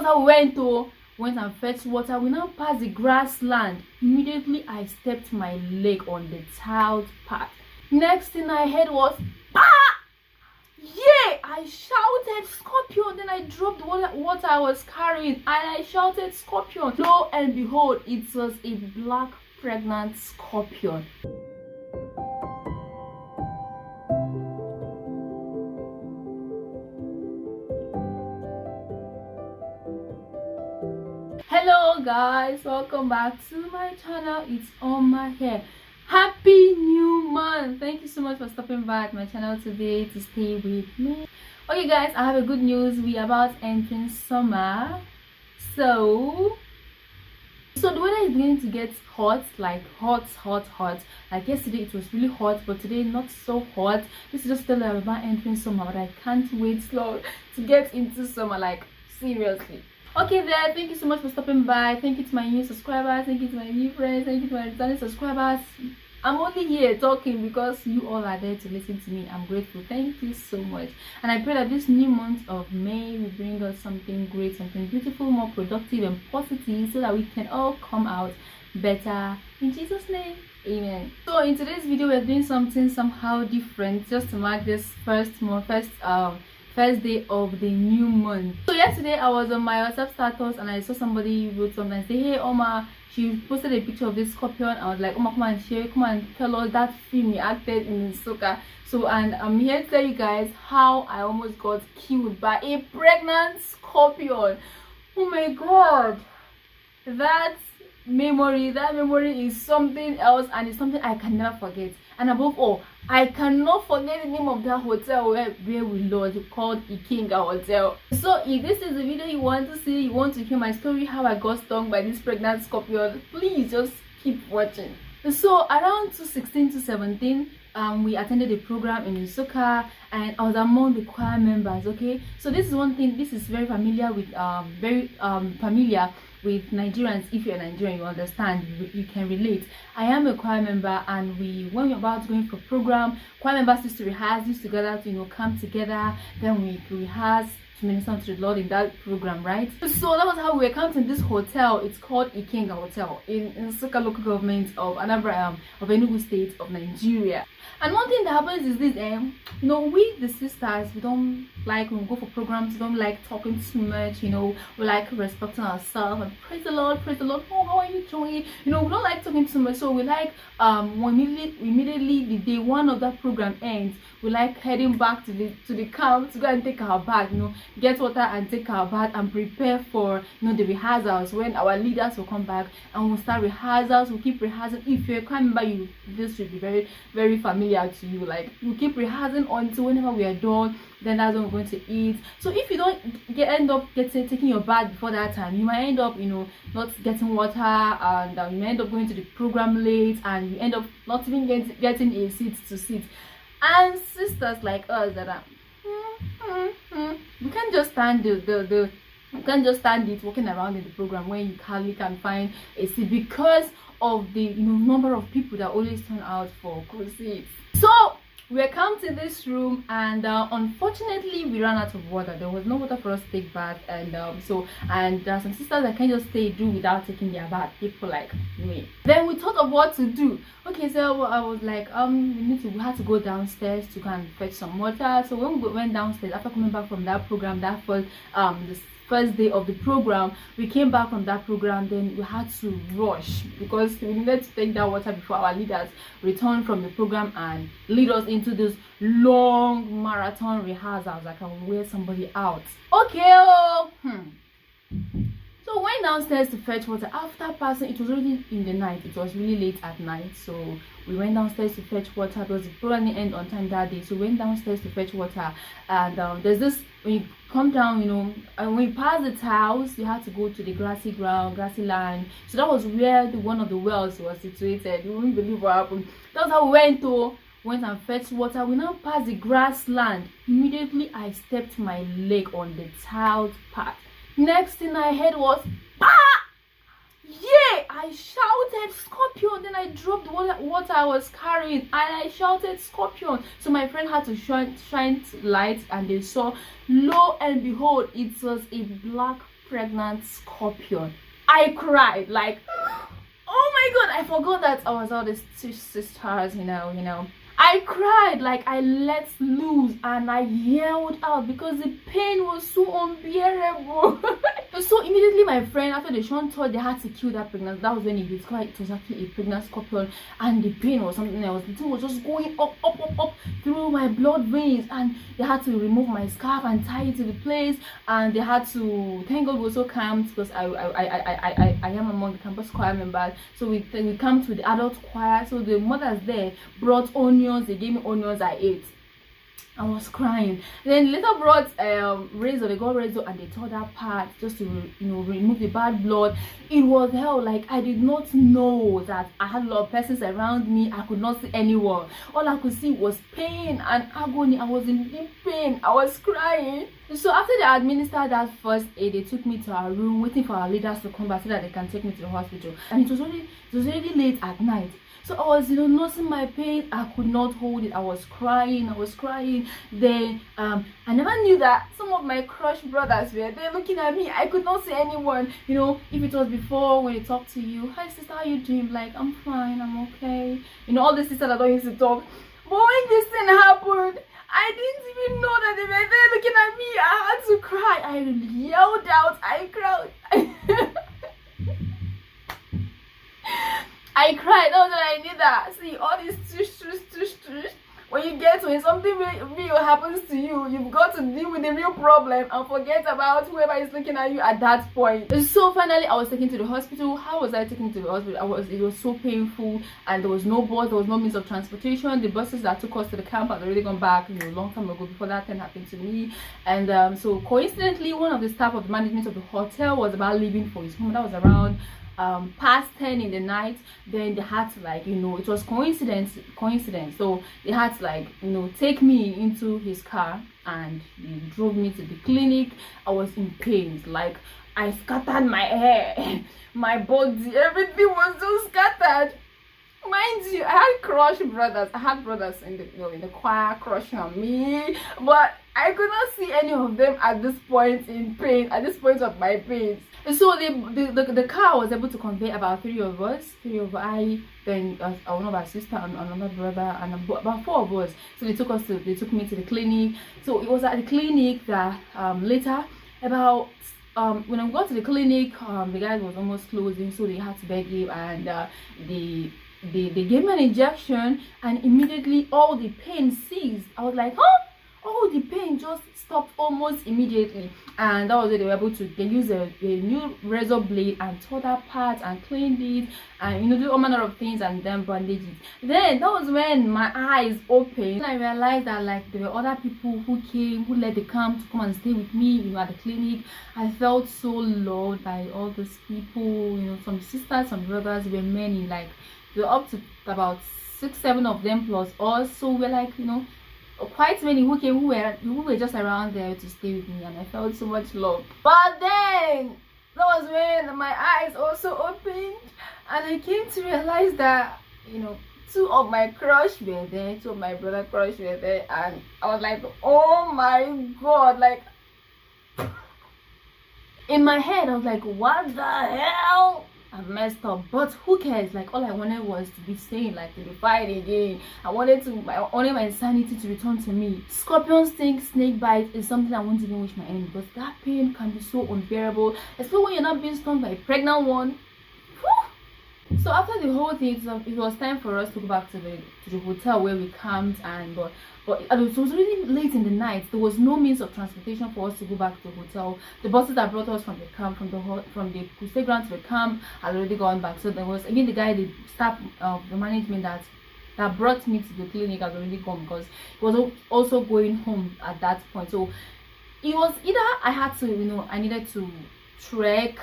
was how we went and fetched water. We now passed the grassland. Immediately I stepped my leg on the tiled path. Next thing I heard was ah! Yeah, I shouted scorpion. Then I dropped the water I was carrying and I shouted scorpion. Lo and behold, it was a black pregnant scorpion. Hello guys, welcome back to my channel. It's Oma here. Happy new month. Thank you so much for stopping by at my channel today to stay with me. Okay guys, I have a good news. We are about entering summer, so the weather is beginning to get hot, like hot. Like yesterday it was really hot, but today not so hot. This is just telling about entering summer, but I can't wait to get into summer, like seriously. Okay there, thank you so much for stopping by. Thank you to my new subscribers, thank you to my new friends, thank you to my returning subscribers. I'm only here talking because you all are there to listen to me. I'm grateful. Thank you so much. And I pray that this new month of May will bring us something great, something beautiful, more productive and positive, so that we can all come out better. In Jesus' name, amen. So in today's video, we're doing something somehow different, just to mark this first day of the new month. So yesterday I was on my WhatsApp status and I saw somebody wrote something and say, hey Oma, she posted a picture of this scorpion. I was like, Oma, come and share, come and tell us that film you acted in Soka. So, and I'm here to tell you guys how I almost got killed by a pregnant scorpion. Oh my god, that memory is something else, and it's something I can never forget. And above all, I cannot forget the name of that hotel where we lodged, called Ikenga Hotel. So if this is the video you want to see, you want to hear my story how I got stung by this pregnant scorpion, please just keep watching. So around 2016 to 17, we attended a program in Nsukka, and I was among the choir members. Okay, so this is one thing, this is very familiar with with Nigerians. If you're Nigerian, you understand, you can relate. I am a choir member, and when we're about going for program, choir members used to rehearse, used to gather to come together, then we rehearse to minister to the Lord in that program, right? So that was how we were camped in this hotel. It's called Ikenga Hotel in Nsukka local government of Anambra, of Enugu state of Nigeria. And one thing that happens is this, we the sisters, we don't like, when we go for programs, we don't like talking too much, we like respecting ourselves and praise the Lord, oh, how are you doing? We don't like talking too much. So we like immediately the day one of that program ends, we like heading back to the camp to go and take our bath, get water and take our bath and prepare for the rehearsals when our leaders will come back, and we'll start rehearsals. We'll keep rehearsing. If you can't remember, this should be very, very familiar to you. Like, we keep rehearsing until whenever we are done, then that's when we're going to eat. So if you don't end up taking your bath before that time, you might end up not getting water, and you might end up going to the program late, and you end up not even getting a seat to sit. And sisters like us that are we can't just stand you can't just stand it walking around in the program when you hardly can find a seat because of the number of people that always turn out for good seats. So we were camped in this room, and unfortunately we ran out of water. There was no water for us to take bath, and there are some sisters that can't just stay without taking their bath, people like me. Then we thought of what to do. Okay, so I was like, we had to go downstairs to go and fetch some water. So when we went downstairs after coming back from that program, that was the first day of the program, we came back from that program. Then we had to rush because we needed to take that water before our leaders returned from the program and lead us into this long marathon rehearsals, like I will wear somebody out. Okay, so we went downstairs to fetch water. After passing, it was already in the night, it was really late at night, so we went downstairs to fetch water because the program didn't end on time that day. So we went downstairs to fetch water, and there's this, when you come down, and when you pass the tiles, you have to go to the grassy land. So that was where one of the wells was situated. You won't believe what happened. That's how we went and fetched water. We now passed the grassland. Immediately I stepped my leg on the tiled path. Next thing I heard was ah! Yeah, I shouted scorpion. Then I dropped the water I was carrying and I shouted scorpion. So my friend had to shine light, and they saw, lo and behold, it was a black pregnant scorpion. I cried like, oh my god, I forgot that I was all these two sisters, I cried, like I let loose and I yelled out because the pain was so unbearable. So immediately my friend, after the Sean thought they had to kill that pregnant, that was when he discovered it was actually a pregnant scorpion, and the pain was something else. The thing was just going up through my blood veins, and they had to remove my scarf and tie it to the place, and they had to, thank God we were so calm because I am among the campus choir members, so we come to the adult choir. So the mothers there brought onions, they gave me onions, I ate. I was crying. Then later brought razor, they got razor and they tore that part just to remove the bad blood. It was hell. Like I did not know that I had a lot of persons around me. I could not see anyone. All I could see was pain and agony. I was in deep pain. I was crying. So after they administered that first aid, they took me to our room, waiting for our leaders to come back so that they can take me to the hospital. And it was already late at night. So I was, nursing my pain. I could not hold it. I was crying. Then I never knew that some of my crush brothers were there looking at me. I could not see anyone. If it was before when they talk to you, hi sister, how you doing? Like, I'm fine, I'm okay. All the sisters that don't used to talk. But when this thing happened, I didn't even know that they were there looking at me. I had to cry. I yelled out. I cried. I cried. That was what I did. That. See, all these tush. When you get when something real happens to you, you've got to deal with the real problem and forget about whoever is looking at you at that point. So finally, I was taken to the hospital. How was I taken to the hospital? It was so painful, and there was no bus, there was no means of transportation. The buses that took us to the camp had already gone back, long time ago before that thing happened to me. And so coincidentally, one of the staff of the management of the hotel was about leaving for his home. That was around past 10 in the night. Then they had to it was coincidence, so they had to take me into his car and he drove me to the clinic. I was in pain, like I scattered my hair, my body, everything was so scattered. Mind you, I had crush brothers. I had brothers in the choir crushing on me, but I could not see any of them at this point in pain, at this point of my pain. So the car was able to convey about three of us, then one of our sister and another brother, and about 4 of us. So they took me to the clinic. So it was at the clinic that later about when I got to the clinic, the guy was almost closing, so they had to beg him, and they gave me an injection, and immediately all the pain ceased. I was like, huh? All the pain just stopped almost immediately, and that was it. They were able to use a new razor blade and tore that part and cleaned it, and do all manner of things, and then bandage it. Then that was when my eyes opened. I realized that there were other people who came, who left the camp to come and stay with me, at the clinic. I felt so loved by all those people. Some sisters, some brothers, were many. They were up to about 6-7 of them plus us. So we're quite many who came who were just around there to stay with me, and I felt so much love. But then that was when my eyes also opened, and I came to realize that 2 of my crush were there, 2 of my brother crush were there, and I was like, oh my god, in my head I was like, what the hell? I messed up, but who cares? All I wanted was to be sane, to be fine again. I wanted my sanity to return to me. Scorpion sting, snake bite is something I won't even wish my enemy, because that pain can be so unbearable, especially when you're not being stung by a pregnant one. So after the whole thing, it was time for us to go back to the hotel where we camped, but it was really late in the night. There was no means of transportation for us to go back to the hotel. The buses that brought us from the camp, from the crusade ground to the camp, had already gone back. So there was again the staff of the management that brought me to the clinic had already gone, because it was also going home at that point. So it was either I had to I needed to trek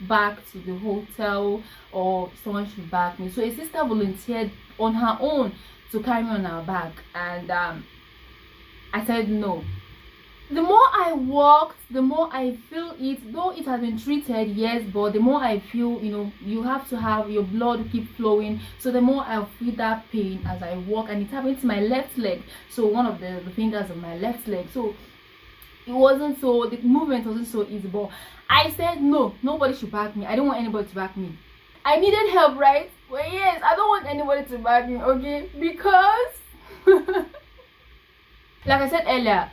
back to the hotel, or someone should back me. So a sister volunteered on her own to carry me on her back, and I said no. The more I walked, the more I feel it, though it has been treated, yes, but the more I feel, you have to have your blood keep flowing. So the more I feel that pain as I walk, and it happened to my left leg, so one of the fingers of my left leg. So the movement wasn't so easy. But I said no, nobody should back me. I don't want anybody to back me. I needed help, right? Well, yes, I don't want anybody to back me, okay? Because like I said earlier,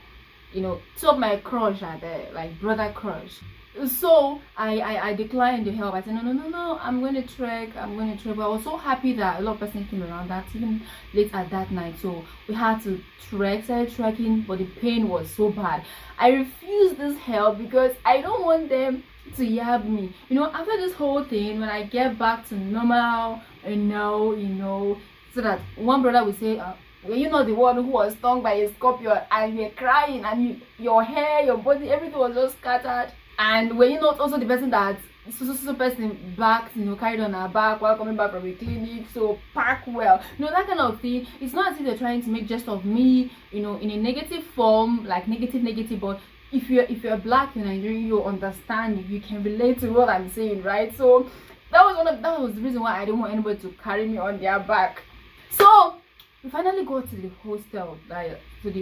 you know, two of my crush are there, like brother crush. So I declined the help. I said no, I'm going to trek. But I was so happy that a lot of person came around that even late at that night. So we had to started trekking, but the pain was so bad. I refused this help because I don't want them to yab me. You know, after this whole thing, when I get back to normal, you know, so that one brother will say, you know, the one who was stung by a scorpion and you're crying and your hair, your body, everything was just scattered. And were you not also the person that so person back, you know, carried on her back while coming back from the clinic, so pack well, you know, that kind of thing. It's not as if they're trying to make jest of me, you know, in a negative form, like negative, but if you're black in Nigeria, you understand, you can relate to what I'm saying, right? So that was the reason why I didn't want anybody to carry me on their back. So we finally got to the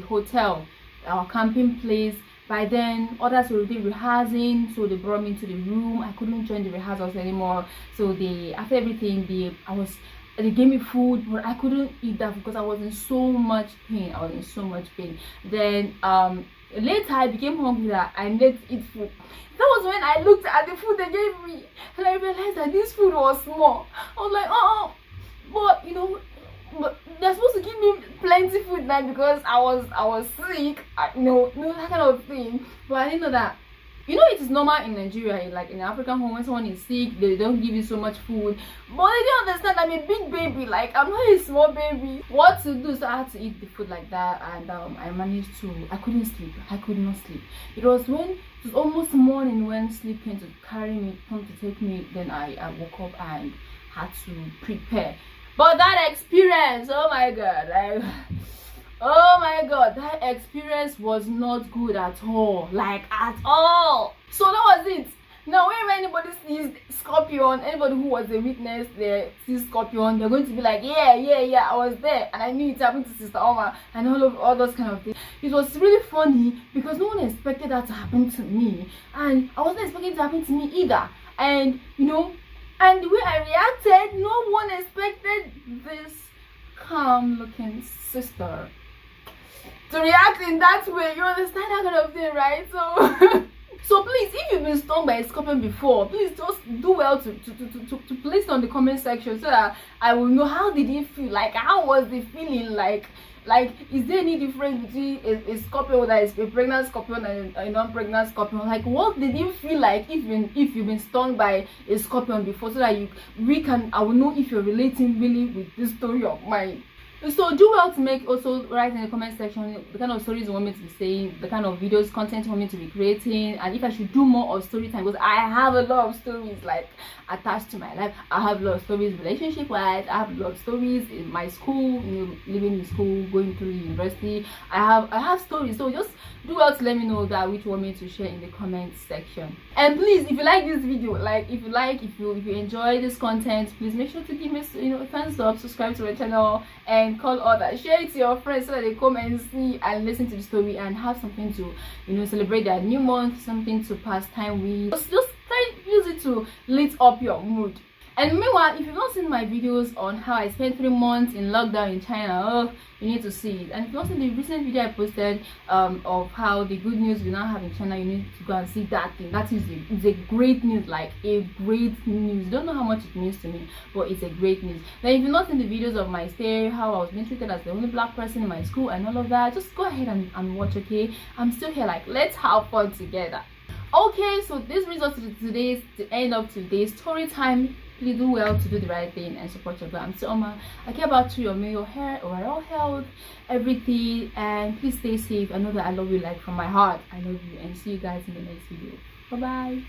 hotel, our camping place. By then, others were already rehearsing, so they brought me to the room. I couldn't join the rehearsals anymore. So after everything, they gave me food, but I couldn't eat that because I was in so much pain. Then later I became hungry that I needed to eat food. That was when I looked at the food they gave me and I realized that this food was small. I was like, but you know, but they're supposed to give me plenty food now because I was sick, you know, that kind of thing. But I didn't know that. You know, it is normal in Nigeria, like in African home, when someone is sick, they don't give you so much food. But they don't understand I'm a big baby, like I'm not a small baby. What to do? So I had to eat the food like that, and I managed to. I couldn't sleep. I could not sleep. It was almost morning when sleep came to carry me, come to take me. Then I woke up and had to prepare. But that experience, oh my god, that experience was not good at all, like at all. So that was it. Now whenever anybody sees scorpion, anybody who was a witness there sees scorpion, they're going to be like, yeah, I was there and I knew it happened to Sister Oma and all those kind of things. It was really funny because no one expected that to happen to me, and I wasn't expecting it to happen to me either. And you know, and the way I reacted, no one expected this calm looking sister to react in that way. You understand that kind of thing, right? So so please, if you've been stung by a scorpion before, please just do well to place it on the comment section so that I will know how did it feel, like how was the feeling, like is there any difference between a scorpion that is a pregnant scorpion and a non-pregnant scorpion? Like what did you feel like if you've been stung by a scorpion before, so that I will know if you're relating really with this story of mine. So do well to also write in the comment section the kind of stories you want me to be saying, the kind of videos, content you want me to be creating, and if I should do more of story time, because I have a lot of stories like attached to my life. I have a lot of stories relationship wise, I have a lot of stories in my school, you know, living in school, going through university. I have stories. So just do well to let me know that which you want me to share in the comment section. And please, if you like this video, if you enjoy this content, please make sure to give me, you know, a thumbs up, subscribe to my channel, and call others, share it to your friends so that they come and see and listen to the story and have something to, you know, celebrate their new month, something to pass time with. Just try use it to lit up your mood. And meanwhile, if you've not seen my videos on how I spent 3 months in lockdown in China, you need to see it. And if you've not seen the recent video I posted of how the good news we now have in China, you need to go and see that thing. That is it's a great news, like a great news. You don't know how much it means to me, but it's a great news. Then if you've not seen the videos of my stay, how I was being treated as the only black person in my school and all of that, just go ahead and watch, okay? I'm still here, like, let's have fun together. Okay, so this brings us to the end of today's story time. Please do well to do the right thing and support your girl. I'm still Oma. I care about your hair, overall health, everything, and please stay safe. I know that I love you, like from my heart. I love you, and see you guys in the next video. Bye bye.